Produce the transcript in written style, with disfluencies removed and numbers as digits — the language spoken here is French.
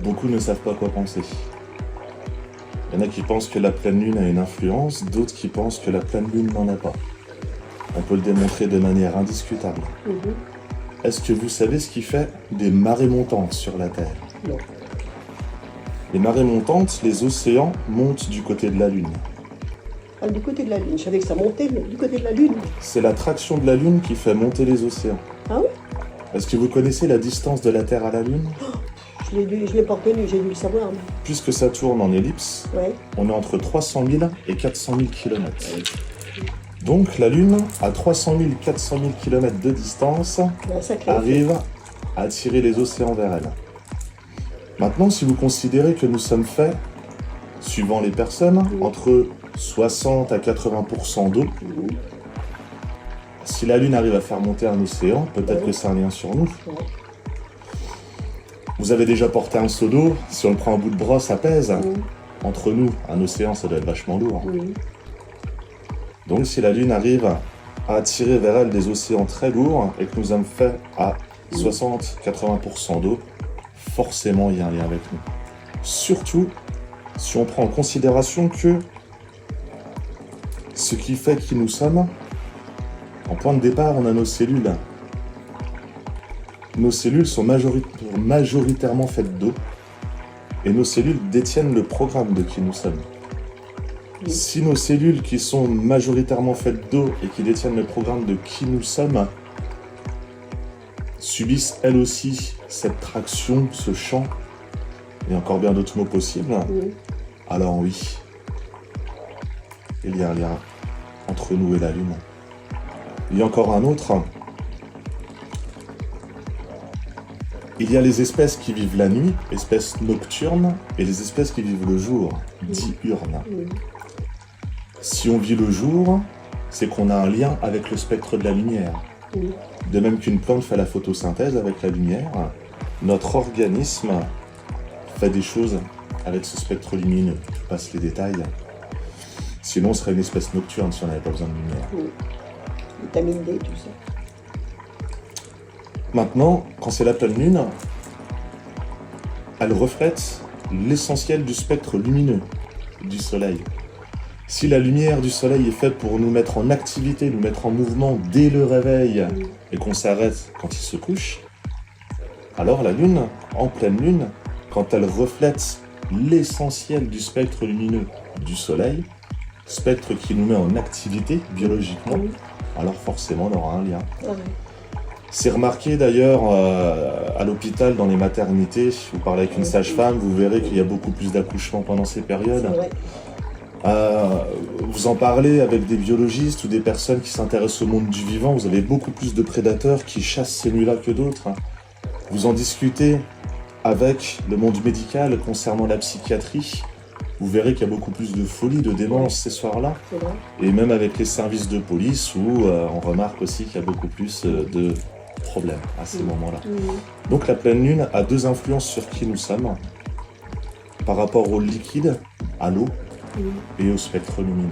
Beaucoup ne savent pas quoi penser. Il y en a qui pensent que la pleine lune a une influence, d'autres qui pensent que la pleine lune n'en a pas. On peut le démontrer de manière indiscutable. Est-ce que vous savez ce qui fait des marées montantes sur la Terre? Non. Les marées montantes, les océans montent du côté de la Lune. Ah, du côté de la Lune. Je savais que ça montait, mais du côté de la Lune. C'est l'attraction de la Lune qui fait monter les océans. Ah oui? Est-ce que vous connaissez la distance de la Terre à la Lune? Je l'ai pas retenu, j'ai dû le savoir. Mais... Puisque ça tourne en ellipse, Ouais. on est entre 300 000 et 400 000 km. Donc la Lune, à 300 000, 400 000 km de distance, arrive à attirer les océans vers elle. Maintenant, si vous considérez que nous sommes faits, suivant les personnes, entre 60 à 80% d'eau, si la Lune arrive à faire monter un océan, peut-être que c'est un lien sur nous. Vous avez déjà porté un seau d'eau, si on le prend un bout de brosse, ça pèse. Entre nous, un océan, ça doit être vachement lourd. Donc si la Lune arrive à attirer vers elle des océans très lourds et que nous sommes faits à 60-80% d'eau, forcément il y a un lien avec nous. Surtout si on prend en considération que ce qui fait qui nous sommes, en point de départ, on a nos cellules. Nos cellules sont majoritairement faites d'eau et nos cellules détiennent le programme de qui nous sommes. Si nos cellules qui sont majoritairement faites d'eau et qui détiennent le programme de qui nous sommes subissent elles aussi cette traction, ce champ, et encore bien d'autres mots possibles, alors oui, il y a un lien entre nous et la Lune. Il y a encore un autre. Il y a les espèces qui vivent la nuit, espèces nocturnes, et les espèces qui vivent le jour, diurnes. Si on vit le jour, c'est qu'on a un lien avec le spectre de la lumière. De même qu'une plante fait la photosynthèse avec la lumière, notre organisme fait des choses avec ce spectre lumineux. Je passe les détails. Sinon, on serait une espèce nocturne si on n'avait pas besoin de lumière. Vitamine D, tout ça. Maintenant, quand c'est la pleine lune, elle reflète l'essentiel du spectre lumineux du soleil. Si la lumière du soleil est faite pour nous mettre en activité, nous mettre en mouvement dès le réveil et qu'on s'arrête quand il se couche, alors la lune, en pleine lune, quand elle reflète l'essentiel du spectre lumineux du soleil, spectre qui nous met en activité biologiquement, alors forcément on aura un lien. C'est remarqué d'ailleurs à l'hôpital, dans les maternités, vous parlez avec une sage-femme, vous verrez qu'il y a beaucoup plus d'accouchements pendant ces périodes. Vous en parlez avec des biologistes ou des personnes qui s'intéressent au monde du vivant, vous avez beaucoup plus de prédateurs qui chassent ces nuits-là que d'autres. Vous en discutez avec le monde médical concernant la psychiatrie, vous verrez qu'il y a beaucoup plus de folie, de démence ces soirs-là. Et même avec les services de police où on remarque aussi qu'il y a beaucoup plus de problèmes à ces moments-là. Donc la pleine lune a deux influences sur qui nous sommes par rapport au liquide, à l'eau, et au spectre lumineux.